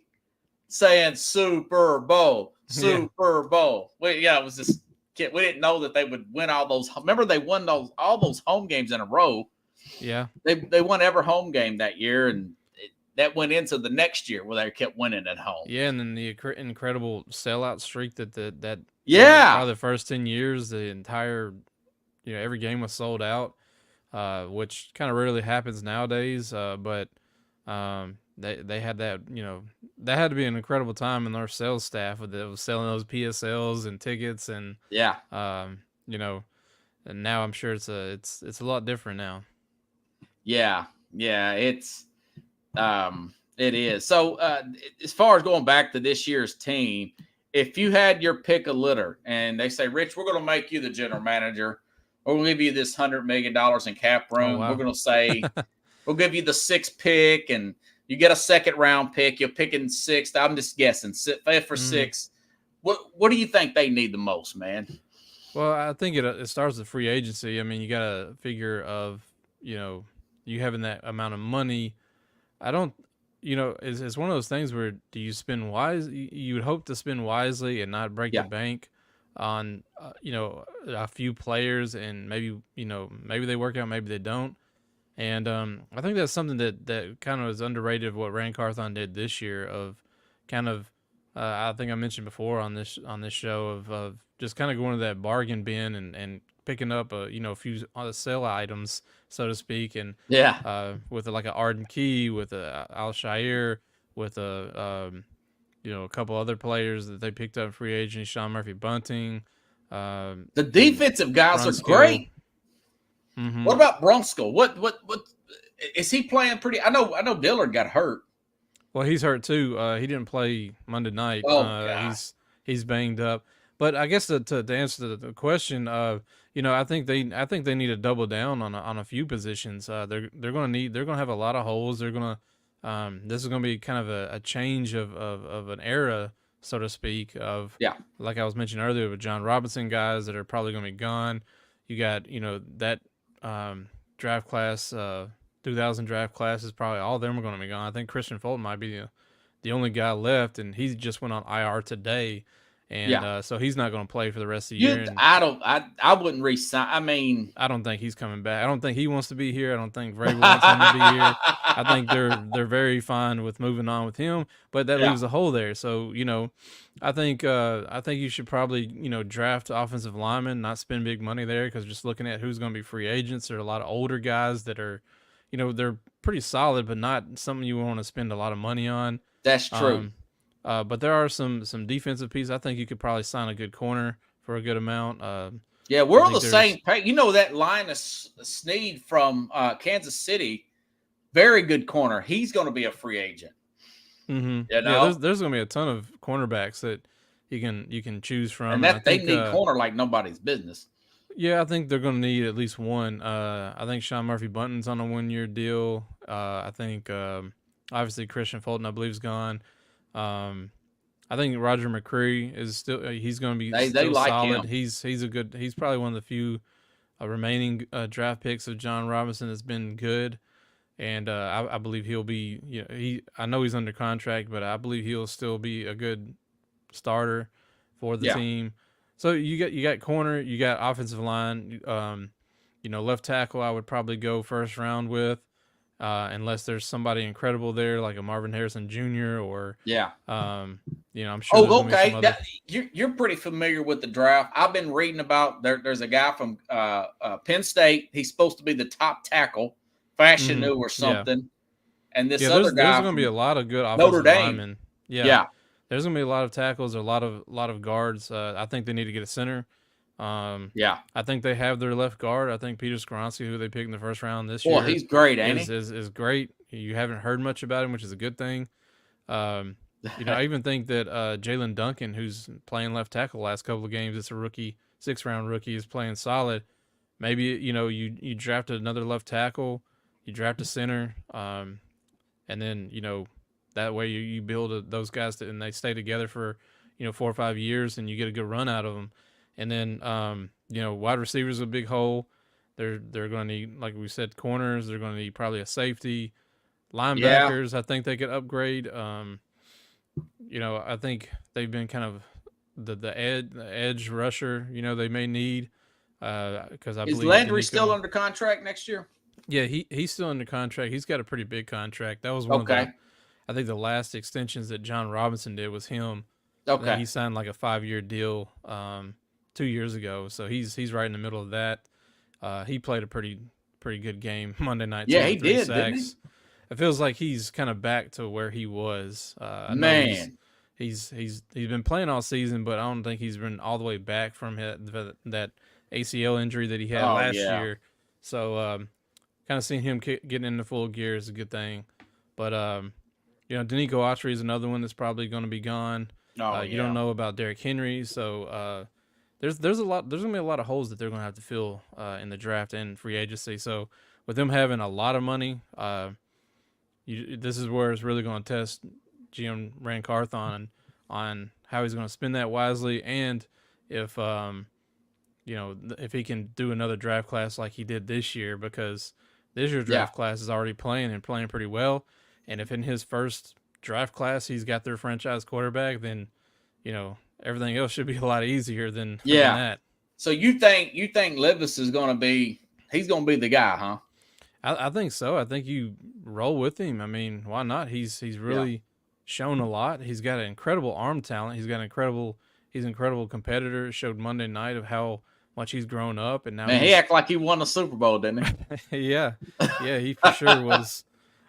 saying Super Bowl. It was just, we didn't know that they would win all those. Remember, they won all those home games in a row. Yeah, they won every home game that year, and that went into the next year where they kept winning at home. Yeah, and then the incredible sellout streak that probably the first 10 years, the entire, every game was sold out, which kind of rarely happens nowadays. But they had that, that had to be an incredible time in their sales staff that was selling those PSLs and tickets, and and now I'm sure it's a lot different now. Yeah, it is. So as far as going back to this year's team, if you had your pick of litter and they say, Rich, we're going to make you the general manager, or we'll give you this $100 million in cap room. Oh, wow. We're going to say, we'll give you the 6th pick, and you get a 2nd round pick. You're picking 6th. I'm just guessing 5th for 6th. What do you think they need the most, man? Well, I think it starts with free agency. I mean, you got to figure of, you having that amount of money, I don't, it's one of those things where do you spend wise? You would hope to spend wisely and not break the bank on, a few players, and maybe they work out, maybe they don't. And I think that's something that kind of is underrated of what Rand Carthon did this year of kind of, I think I mentioned before on this show of just kind of going to that bargain bin and picking up a few sale items, so to speak, and with like an Arden Key, with a Al Shair, with a couple other players that they picked up free agent, Sean Murphy Bunting. The defensive guys Brunskill. are great. Mm-hmm. What about Brunskill? What is he playing pretty? I know Dillard got hurt. Well, he's hurt too. He didn't play Monday night. He's banged up. But I guess to answer the question, I think they need to double down on a few positions. They're gonna have a lot of holes. They're gonna this is gonna be kind of a change of an era, so to speak. Like I was mentioning earlier with John Robinson guys that are probably gonna be gone. You got that draft class. 2000 draft class is probably all of them are going to be gone. I think Christian Fulton might be the only guy left, and he just went on IR today, and so he's not going to play for the rest of the year. And I wouldn't resign. I mean, I don't think he's coming back. I don't think he wants to be here. I don't think Vrabel wants him to be here. I think they're very fine with moving on with him, but that leaves a hole there. So I think you should probably draft offensive linemen, not spend big money there, because just looking at who's going to be free agents, there are a lot of older guys that are. They're pretty solid, but not something you want to spend a lot of money on. That's true. But there are some defensive pieces. I think you could probably sign a good corner for a good amount. We're on the same page. That Linus Snead from Kansas City, very good corner. He's going to be a free agent. Mm-hmm. Yeah, there's going to be a ton of cornerbacks that you can choose from. And they need corner like nobody's business. Yeah, I think they're going to need at least one. I think Sean Murphy Bunton's on a 1-year deal. I think obviously Christian Fulton, I believe, is gone. I think Roger McCree is still. He's going to be still like solid. Him. He's probably one of the few remaining draft picks of John Robinson that's been good, and I believe he'll be. I know he's under contract, but I believe he'll still be a good starter for the team. So you got corner, you got offensive line, left tackle. I would probably go first round with, unless there's somebody incredible there like a Marvin Harrison Jr. or I'm sure. Oh, okay. You're pretty familiar with the draft. I've been reading about there's a guy from Penn State. He's supposed to be the top tackle, Fashanu or something. And this other guy, there's going to be a lot of good offensive linemen. Yeah. There's gonna be a lot of tackles, a lot of guards. I think they need to get a center. I think they have their left guard. I think Peter Skoronski, who they picked in the first round this year, well, he's great, ain't he? Is great. You haven't heard much about him, which is a good thing. I even think that Jalen Duncan, who's playing left tackle the last couple of games, it's a rookie, 6th-round rookie, is playing solid. Maybe you drafted another left tackle, you draft a center, and then that way you build those guys and they stay together for 4 or 5 years, and you get a good run out of them. And then wide receivers is a big hole. They're going to need, like we said, corners. They're going to need probably a safety, linebackers. I think they could upgrade. I think they've been kind of the edge rusher. They may need because I believe. Is Landry still under contract next year? Yeah, he's still under contract. He's got a pretty big contract. That was one of the. I think the last extensions that John Robinson did was him. Okay. He signed like a 5-year deal 2 years ago, so he's right in the middle of that. He played a pretty good game Monday night. Yeah, he did. Sacks. Didn't he? It feels like he's kind of back to where he was. Man, he's been playing all season, but I don't think he's been all the way back from that ACL injury that he had last year. So kind of seeing him getting into full gear is a good thing. But Danico Autry is another one that's probably going to be gone. You don't know about Derrick Henry, so there's gonna be a lot of holes that they're gonna have to fill in the draft and free agency. So with them having a lot of money, this is where it's really going to test GM Rand Carthon on how he's going to spend that wisely, and if if he can do another draft class like he did this year, because this year's draft class is already playing pretty well. And if in his first draft class he's got their franchise quarterback, then everything else should be a lot easier than that. So you think Levis is going to be the guy, huh? I think so. I think you roll with him. I mean, why not? He's really shown a lot. He's got an incredible arm talent. He's an incredible competitor. It showed Monday night of how much he's grown up, and now he acted like he won the Super Bowl, didn't he? yeah, he for sure was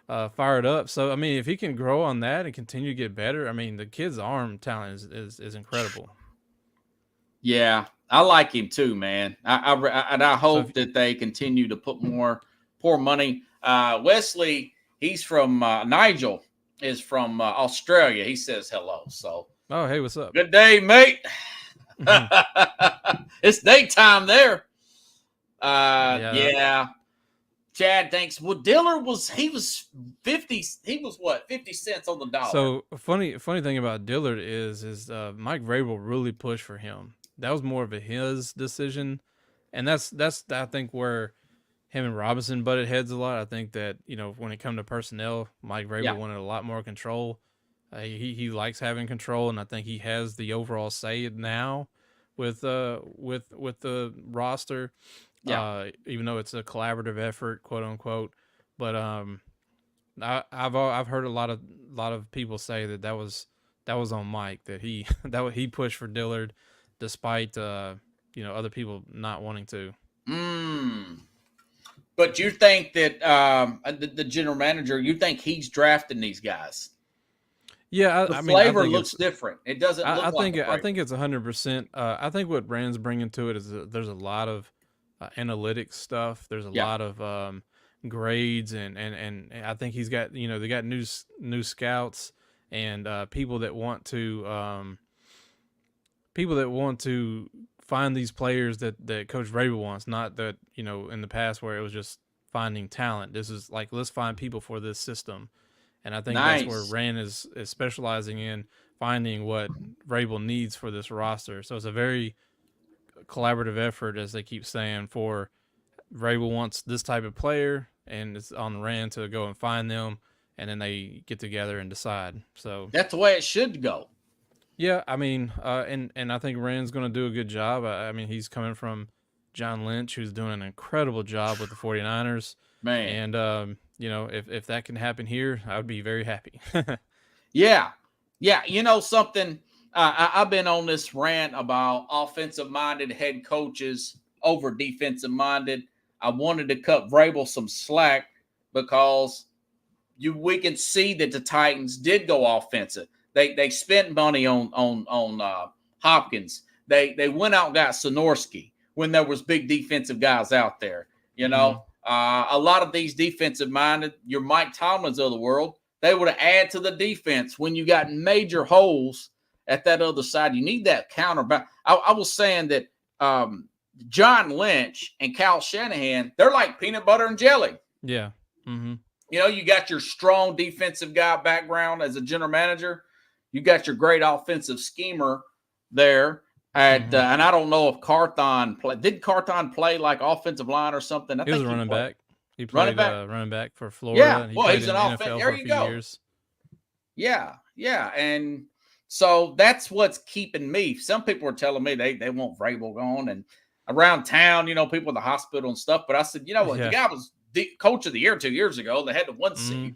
fired up. So I mean, if he can grow on that and continue to get better, I mean, the kid's arm talent is incredible. Yeah, I like him too, man. I hope that they continue to put more money. Wesley, he's from Nigel, is from Australia. He says hello. So, oh, hey, what's up? Good day, mate. It's daytime there. Yeah. Chad thinks. Well, Dillard was 50. He was what, 50 cents on the dollar. So funny thing about Dillard is Mike Vrabel really pushed for him. That was more of his decision, and that's I think where him and Robinson butted heads a lot. I think that when it come to personnel, Mike Vrabel wanted a lot more control. He likes having control, and I think he has the overall say now with the roster. Yeah. Even though it's a collaborative effort, quote unquote, but I've heard a lot of people say that was on Mike, that he pushed for Dillard despite other people not wanting to. But you think that the general manager, you think he's drafting these guys? Yeah, I mean, flavor looks different. It doesn't look I like think it's 100%. I think what Rand's bringing to it is there's a lot of analytics stuff. There's a lot of grades, and I think he's got they got new scouts and people that want to find these players that Coach Vrabel wants. Not that in the past where it was just finding talent. This is like, let's find people for this system, and I think that's where Rand is specializing in finding what Vrabel needs for this roster. So it's a very collaborative effort, as they keep saying, for Vrabel wants this type of player, and it's on Rand to go and find them, and then they get together and decide. So that's the way it should go. Yeah, I mean, and I think Rand's going to do a good job. I mean, he's coming from John Lynch, who's doing an incredible job with the 49ers. Man. And, if that can happen here, I would be very happy. Yeah. Something, I've been on this rant about offensive-minded head coaches over defensive-minded. I wanted to cut Vrabel some slack because we can see that the Titans did go offensive. They spent money on Hopkins. They went out and got Sonorski when there was big defensive guys out there. A lot of these defensive-minded, your Mike Tomlins of the world, they would have added to the defense when you got major holes at that other side. You need that counterback. I was saying that John Lynch and Kyle Shanahan, they're like peanut butter and jelly. Yeah. Mm-hmm. You got your strong defensive guy background as a general manager. You got your great offensive schemer there. And I don't know if Carthon played. Did Carthon play like offensive line or something? He was a running back. He played running back for Florida. Yeah, and he's an offense. There you go. Years. Yeah. And so that's what's keeping me. Some people are telling me they want Vrabel gone, and around town, people in the hospital and stuff. But I said, the guy was coach of the year 2 years ago. They had the 1 seed.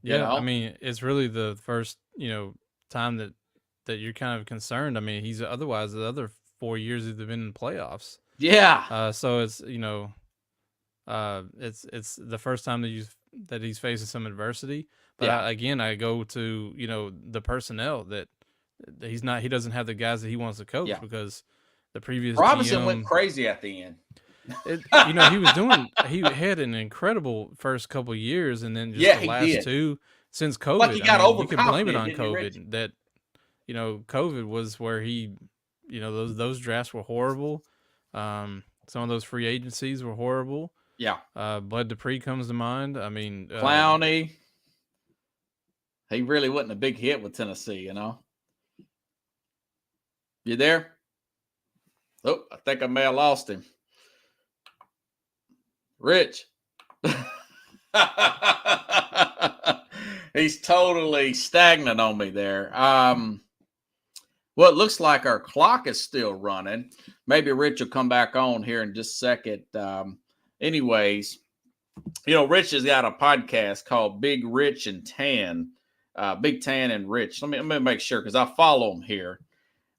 Yeah, I mean, it's really the first time that you're kind of concerned. I mean, otherwise the other 4 years he's been in playoffs. Yeah. So it's it's the first time that he's facing some adversity. But I go to the personnel that he doesn't have the guys that he wants to coach because the previous Robinson went crazy at the end. He had an incredible first couple years, and then just the last two since COVID. Like he got overconfident. You can blame it on COVID. That COVID was where he, those drafts were horrible. Some of those free agencies were horrible. Yeah. Bud Dupree comes to mind. I mean, Clowney. He really wasn't a big hit with Tennessee, You there? Oh, I think I may have lost him. Rich. He's totally stagnant on me there. Well, it looks like our clock is still running. Maybe Rich will come back on here in just a second. Anyways, Rich has got a podcast called Big Rich and Tan, Big Tan and Rich. Let me make sure because I follow him here,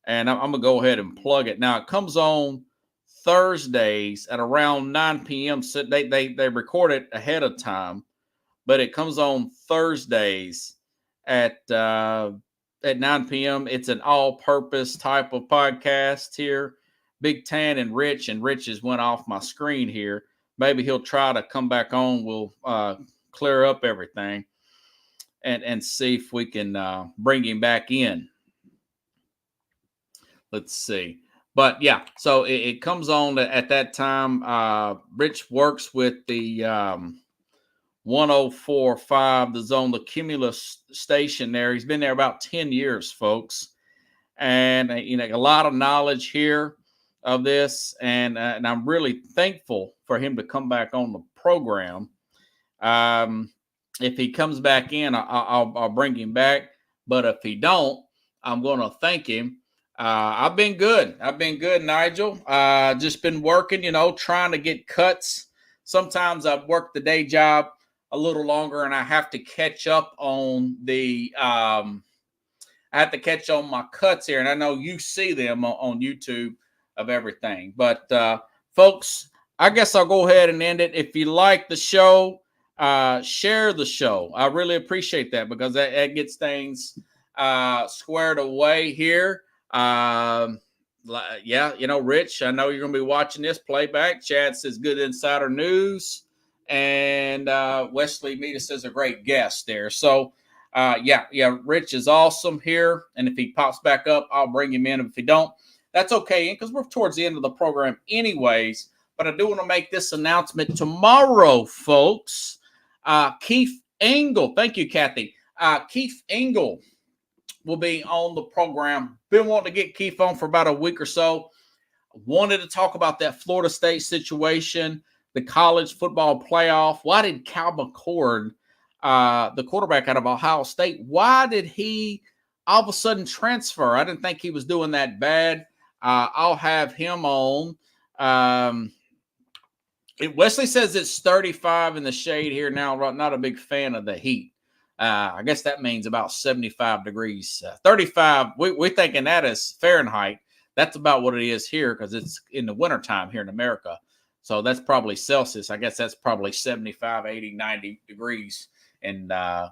and I'm gonna go ahead and plug it. Now it comes on Thursdays at around 9 p.m. So they record it ahead of time, but it comes on Thursdays at 9 p.m. It's an all-purpose type of podcast here. Big Tan and Rich has went off my screen here. Maybe he'll try to come back on. We'll clear up everything and see if we can bring him back in. Let's see. But yeah, so it comes on at that time. Rich works with the 104.5, the zone, the Cumulus station there. He's been there about 10 years, folks. And, a lot of knowledge here of this. And I'm really thankful for him to come back on the program. If he comes back in, I'll bring him back. But if he don't, I'm going to thank him. I've been good, Nigel. Just been working, trying to get cuts. Sometimes I've worked the day job a little longer and I have to catch up on my cuts here. And I know you see them on YouTube of everything. But folks, I guess I'll go ahead and end it. If you like the show, share the show. I really appreciate that because that gets things squared away here. Rich, I know you're going to be watching this playback. Chad says good insider news. And Wesley Mita says a great guest there. So, Rich is awesome here. And if he pops back up, I'll bring him in. If he don't, that's okay, because we're towards the end of the program anyways. But I do want to make this announcement tomorrow, folks. Keith Engel, thank you, Kathy. Keith Engel will be on the program. Been wanting to get Keith on for about a week or so. Wanted to talk about that Florida State situation, the college football playoff. Why did Cal McCord, the quarterback out of Ohio State, why did he all of a sudden transfer? I didn't think he was doing that bad. I'll have him on. Wesley says it's 35 in the shade here now. Not a big fan of the heat. I guess that means about 75 degrees. 35, we're thinking that is Fahrenheit. That's about what it is here because it's in the wintertime here in America. So that's probably Celsius. I guess that's probably 75, 80, 90 degrees and the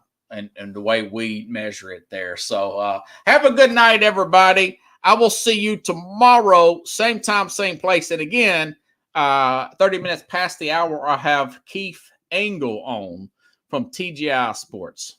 way we measure it there. So have a good night, everybody. I will see you tomorrow, same time, same place. And again, 30 minutes past the hour, I have Keith Engel on from TGI Sports.